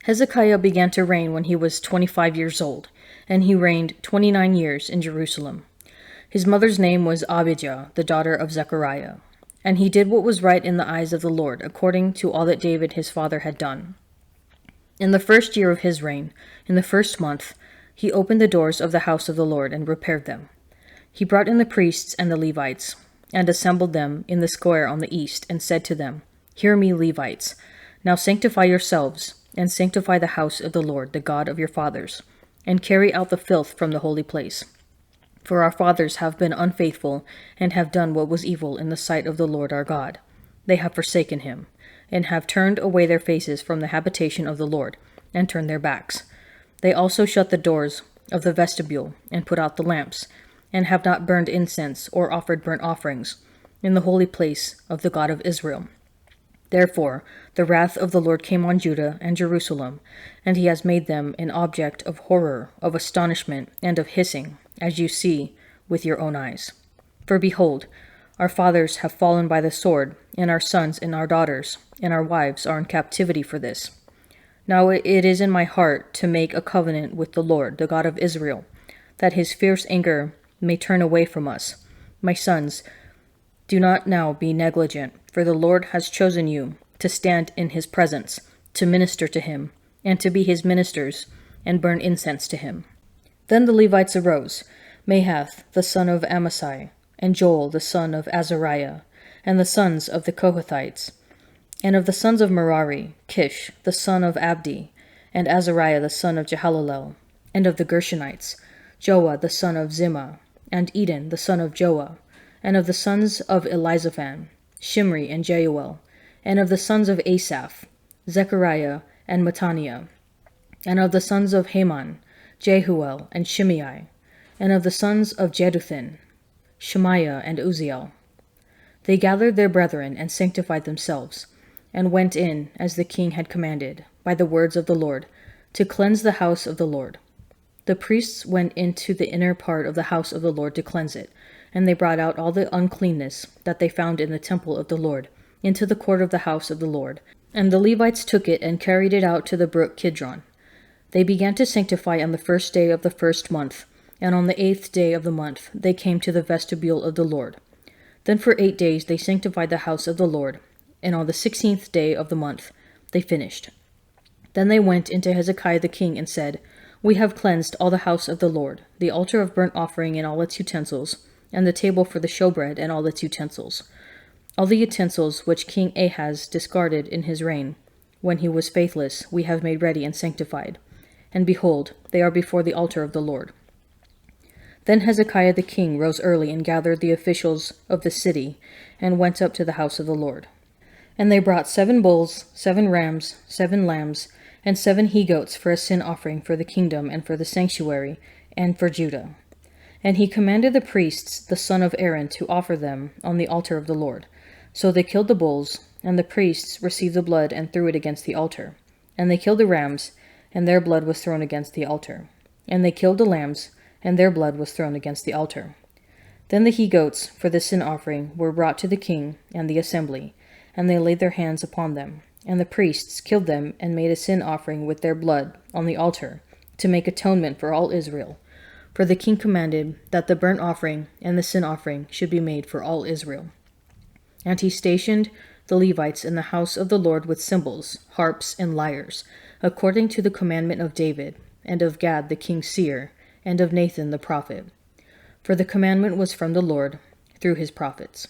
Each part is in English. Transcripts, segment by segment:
Hezekiah began to reign when he was 25 years old, and he reigned 29 years in Jerusalem. His mother's name was Abijah, the daughter of Zechariah. And he did what was right in the eyes of the Lord, according to all that David his father had done. In the first year of his reign, in the first month, he opened the doors of the house of the Lord and repaired them. He brought in the priests and the Levites, and assembled them in the square on the east, and said to them, Hear me, Levites. Now sanctify yourselves, and sanctify the house of the Lord, the God of your fathers, and carry out the filth from the holy place. For our fathers have been unfaithful, and have done what was evil in the sight of the Lord our God. They have forsaken him, and have turned away their faces from the habitation of the Lord, and turned their backs. They also shut the doors of the vestibule, and put out the lamps, and have not burned incense or offered burnt offerings in the holy place of the God of Israel. Therefore the wrath of the Lord came on Judah and Jerusalem, and he has made them an object of horror, of astonishment, and of hissing, as you see with your own eyes. For behold, our fathers have fallen by the sword, and our sons and our daughters and our wives are in captivity for this. Now it is in my heart to make a covenant with the Lord, the God of Israel, that his fierce anger may turn away from us. My sons, do not now be negligent, for the Lord has chosen you to stand in his presence, to minister to him, and to be his ministers, and burn incense to him. Then the Levites arose, Mahath the son of Amasai, and Joel the son of Azariah, and the sons of the Kohathites, and of the sons of Merari, Kish the son of Abdi, and Azariah the son of Jehalelel, and of the Gershonites, Joah the son of Zimmah, and Eden the son of Joah, and of the sons of Elizaphan, Shimri and Jeuel, and of the sons of Asaph, Zechariah and Mattaniah, and of the sons of Haman, Jehuel and Shimei, and of the sons of Jeduthun, Shemaiah and Uzziel. They gathered their brethren and sanctified themselves, and went in, as the king had commanded, by the words of the Lord, to cleanse the house of the Lord. The priests went into the inner part of the house of the Lord to cleanse it, and they brought out all the uncleanness that they found in the temple of the Lord, into the court of the house of the Lord. And the Levites took it and carried it out to the brook Kidron. They began to sanctify on the first day of the first month, and on the 8th day of the month they came to the vestibule of the Lord. Then for 8 days they sanctified the house of the Lord, and on the 16th day of the month they finished. Then they went into Hezekiah the king and said, We have cleansed all the house of the Lord, the altar of burnt offering and all its utensils, and the table for the showbread and all its utensils. All the utensils which King Ahaz discarded in his reign, when he was faithless, we have made ready and sanctified. And behold, they are before the altar of the Lord. Then Hezekiah the king rose early and gathered the officials of the city, and went up to the house of the Lord. And they brought 7 bulls, 7 rams, 7 lambs, and 7 he-goats for a sin offering for the kingdom and for the sanctuary, and for Judah. And he commanded the priests, the son of Aaron, to offer them on the altar of the Lord. So they killed the bulls, and the priests received the blood and threw it against the altar. And they killed the rams, and their blood was thrown against the altar. And they killed the lambs, and their blood was thrown against the altar. Then the he-goats for the sin offering were brought to the king and the assembly, and they laid their hands upon them. And the priests killed them and made a sin offering with their blood on the altar, to make atonement for all Israel. For the king commanded that the burnt offering and the sin offering should be made for all Israel. And he stationed the Levites in the house of the Lord with cymbals, harps, and lyres, according to the commandment of David, and of Gad the king's seer, and of Nathan the prophet. For the commandment was from the Lord through his prophets.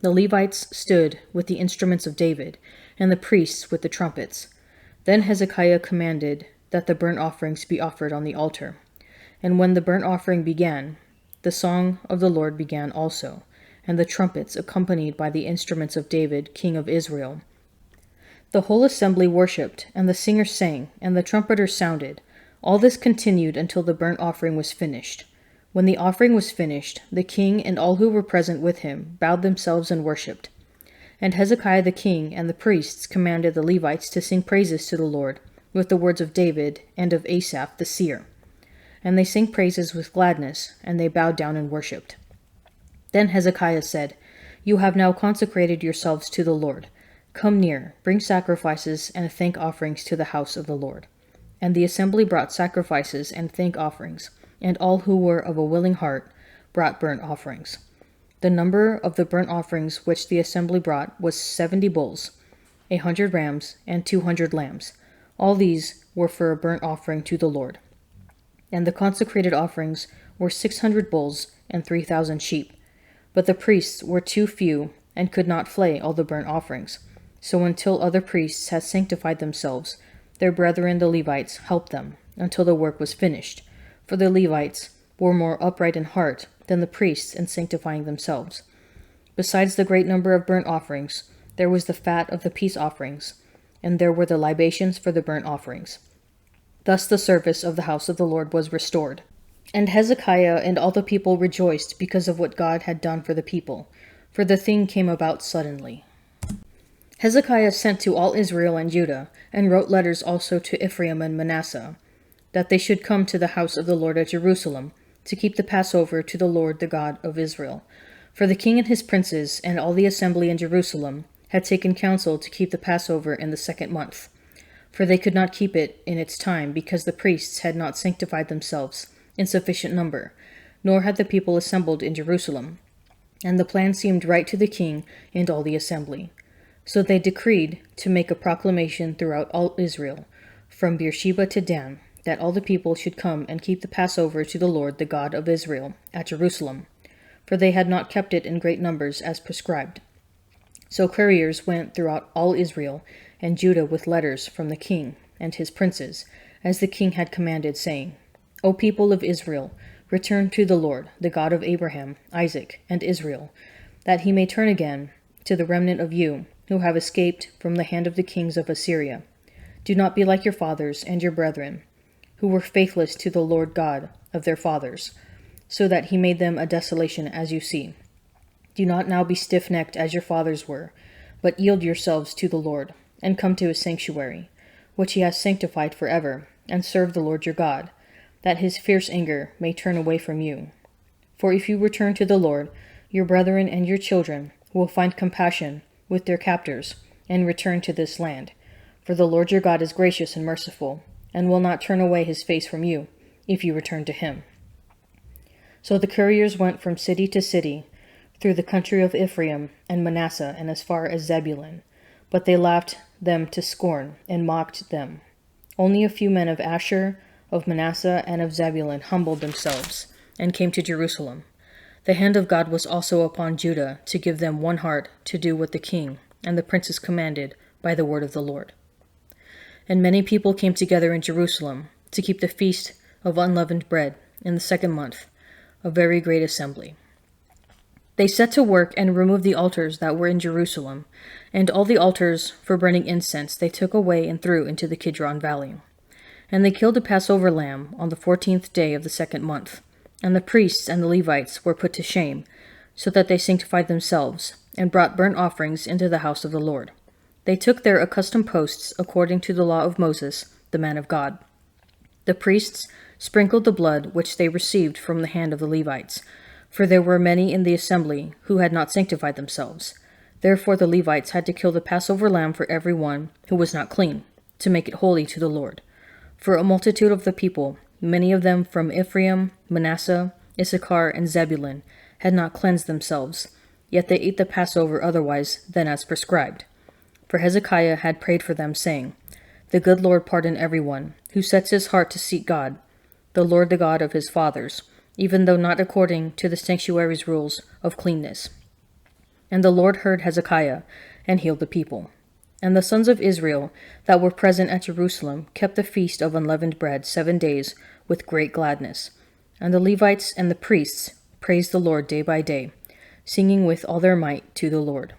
The Levites stood with the instruments of David, and the priests with the trumpets. Then Hezekiah commanded that the burnt offerings be offered on the altar. And when the burnt offering began, the song of the Lord began also, and the trumpets accompanied by the instruments of David, king of Israel. The whole assembly worshipped, and the singers sang, and the trumpeters sounded. All this continued until the burnt offering was finished. When the offering was finished, the king and all who were present with him bowed themselves and worshipped. And Hezekiah the king and the priests commanded the Levites to sing praises to the Lord, with the words of David and of Asaph the seer. And they sang praises with gladness, and they bowed down and worshipped. Then Hezekiah said, You have now consecrated yourselves to the Lord. "Come near, bring sacrifices and thank offerings to the house of the Lord." And the assembly brought sacrifices and thank offerings, and all who were of a willing heart brought burnt offerings. The number of the burnt offerings which the assembly brought was 70 bulls, 100 rams, and 200 lambs. All these were for a burnt offering to the Lord. And the consecrated offerings were 600 bulls and 3,000 sheep. But the priests were too few and could not flay all the burnt offerings. So until other priests had sanctified themselves, their brethren the Levites helped them until the work was finished. For the Levites were more upright in heart than the priests in sanctifying themselves. Besides the great number of burnt offerings, there was the fat of the peace offerings, and there were the libations for the burnt offerings. Thus the service of the house of the Lord was restored. And Hezekiah and all the people rejoiced because of what God had done for the people, for the thing came about suddenly. Hezekiah sent to all Israel and Judah, and wrote letters also to Ephraim and Manasseh, that they should come to the house of the Lord at Jerusalem, to keep the Passover to the Lord the God of Israel. For the king and his princes, and all the assembly in Jerusalem, had taken counsel to keep the Passover in the 2nd month. For they could not keep it in its time, because the priests had not sanctified themselves in sufficient number, nor had the people assembled in Jerusalem. And the plan seemed right to the king and all the assembly. So they decreed to make a proclamation throughout all Israel, from Beersheba to Dan, that all the people should come and keep the Passover to the Lord the God of Israel at Jerusalem, for they had not kept it in great numbers as prescribed. So couriers went throughout all Israel and Judah with letters from the king and his princes, as the king had commanded, saying, O people of Israel, return to the Lord, the God of Abraham, Isaac, and Israel, that he may turn again to the remnant of you, who have escaped from the hand of the kings of Assyria. Do not be like your fathers and your brethren, who were faithless to the Lord God of their fathers, so that he made them a desolation as you see. Do not now be stiff-necked as your fathers were, but yield yourselves to the Lord, and come to his sanctuary, which he has sanctified forever, and serve the Lord your God, that his fierce anger may turn away from you. For if you return to the Lord, your brethren and your children will find compassion with their captors, and return to this land. For the Lord your God is gracious and merciful, and will not turn away his face from you, if you return to him. So the couriers went from city to city, through the country of Ephraim and Manasseh, and as far as Zebulun. But they laughed them to scorn, and mocked them. Only a few men of Asher, of Manasseh, and of Zebulun humbled themselves, and came to Jerusalem. The hand of God was also upon Judah, to give them one heart to do what the king and the princes commanded by the word of the Lord. And many people came together in Jerusalem, to keep the feast of unleavened bread in the 2nd month, a very great assembly. They set to work and removed the altars that were in Jerusalem, and all the altars for burning incense they took away and threw into the Kidron valley. And they killed a Passover lamb on the 14th day of the 2nd month. And the priests and the Levites were put to shame, so that they sanctified themselves, and brought burnt offerings into the house of the Lord. They took their accustomed posts according to the law of Moses, the man of God. The priests sprinkled the blood which they received from the hand of the Levites, for there were many in the assembly who had not sanctified themselves. Therefore the Levites had to kill the Passover lamb for every one who was not clean, to make it holy to the Lord. For a multitude of the people, many of them from Ephraim, Manasseh, Issachar, and Zebulun, had not cleansed themselves, yet they ate the Passover otherwise than as prescribed. For Hezekiah had prayed for them, saying, The good Lord pardon everyone who sets his heart to seek God, the Lord the God of his fathers, even though not according to the sanctuary's rules of cleanness. And the Lord heard Hezekiah, and healed the people. And the sons of Israel that were present at Jerusalem kept the feast of unleavened bread 7 days with great gladness. And the Levites and the priests praised the Lord day by day, singing with all their might to the Lord.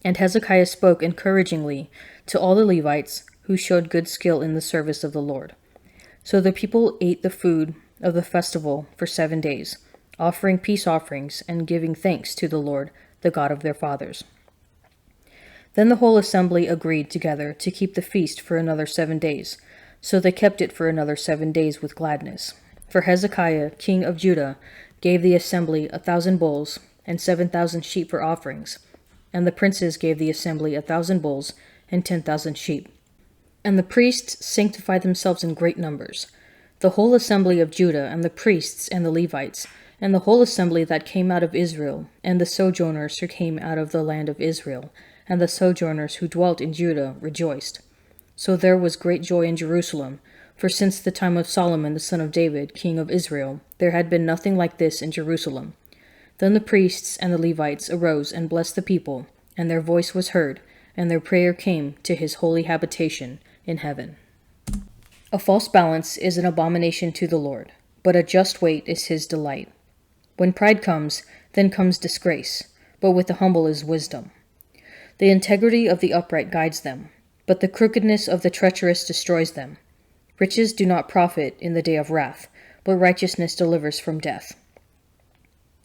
And Hezekiah spoke encouragingly to all the Levites who showed good skill in the service of the Lord. So the people ate the food of the festival for 7 days, offering peace offerings and giving thanks to the Lord, the God of their fathers. Then the whole assembly agreed together to keep the feast for another 7 days. So they kept it for another 7 days with gladness. For Hezekiah, king of Judah, gave the assembly 1,000 bulls and 7,000 sheep for offerings. and the princes gave the assembly 1,000 bulls and 10,000 sheep. And the priests sanctified themselves in great numbers, the whole assembly of Judah, and the priests and the Levites, and the whole assembly that came out of Israel, and the sojourners who came out of the land of Israel, and the sojourners who dwelt in Judah rejoiced. So there was great joy in Jerusalem, for since the time of Solomon the son of David, king of Israel, there had been nothing like this in Jerusalem. Then the priests and the Levites arose and blessed the people, and their voice was heard, and their prayer came to his holy habitation in heaven. A false balance is an abomination to the Lord, but a just weight is his delight. When pride comes, then comes disgrace, but with the humble is wisdom. The integrity of the upright guides them, but the crookedness of the treacherous destroys them. Riches do not profit in the day of wrath, but righteousness delivers from death.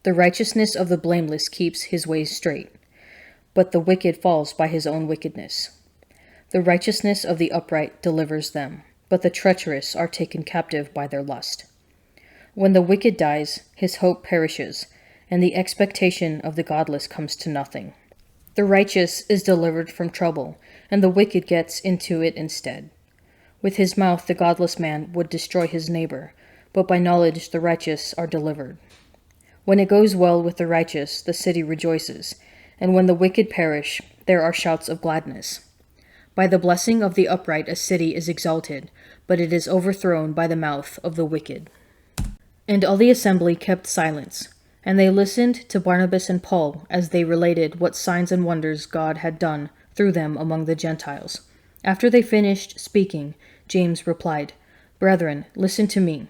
The righteousness of the blameless keeps his ways straight, but the wicked falls by his own wickedness. The righteousness of the upright delivers them, but the treacherous are taken captive by their lust. When the wicked dies, his hope perishes, and the expectation of the godless comes to nothing. The righteous is delivered from trouble, and the wicked gets into it instead. With his mouth the godless man would destroy his neighbor, but by knowledge the righteous are delivered. When it goes well with the righteous, the city rejoices, and when the wicked perish, there are shouts of gladness. By the blessing of the upright a city is exalted, but it is overthrown by the mouth of the wicked. And all the assembly kept silence, and they listened to Barnabas and Paul as they related what signs and wonders God had done through them among the Gentiles. After they finished speaking, James replied, "Brethren, listen to me.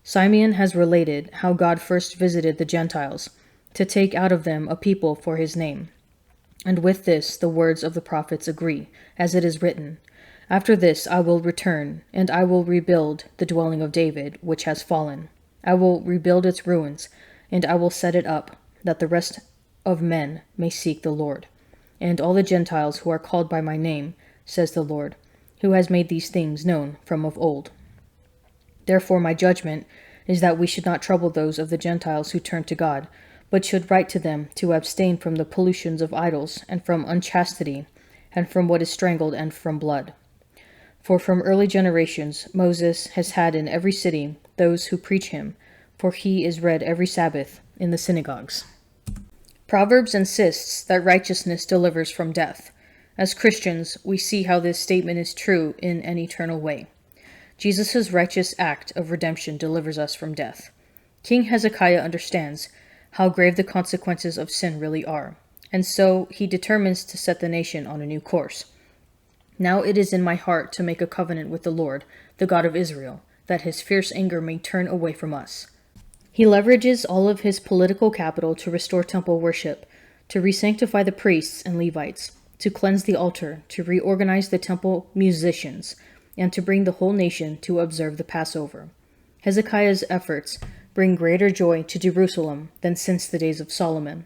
Simeon has related how God first visited the Gentiles, to take out of them a people for his name. And with this the words of the prophets agree, as it is written, 'After this I will return, and I will rebuild the dwelling of David, which has fallen. I will rebuild its ruins, and I will set it up, that the rest of men may seek the Lord, and all the Gentiles who are called by my name, says the Lord, who has made these things known from of old.' Therefore my judgment is that we should not trouble those of the Gentiles who turn to God, but should write to them to abstain from the pollutions of idols, and from unchastity, and from what is strangled, and from blood. For from early generations Moses has had in every city those who preach him, for he is read every Sabbath in the synagogues." Proverbs insists that righteousness delivers from death. As Christians, we see how this statement is true in an eternal way. Jesus' righteous act of redemption delivers us from death. King Hezekiah understands how grave the consequences of sin really are, and so he determines to set the nation on a new course. "Now it is in my heart to make a covenant with the Lord, the God of Israel, that his fierce anger may turn away from us." He leverages all of his political capital to restore temple worship, to re-sanctify the priests and Levites, to cleanse the altar, to reorganize the temple musicians, and to bring the whole nation to observe the Passover. Hezekiah's efforts bring greater joy to Jerusalem than since the days of Solomon.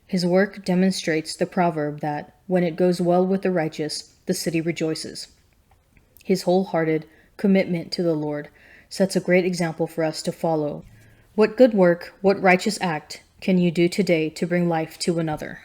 His work demonstrates the proverb that, when it goes well with the righteous, the city rejoices. His wholehearted commitment to the Lord sets a great example for us to follow. What good work, what righteous act can you do today to bring life to another?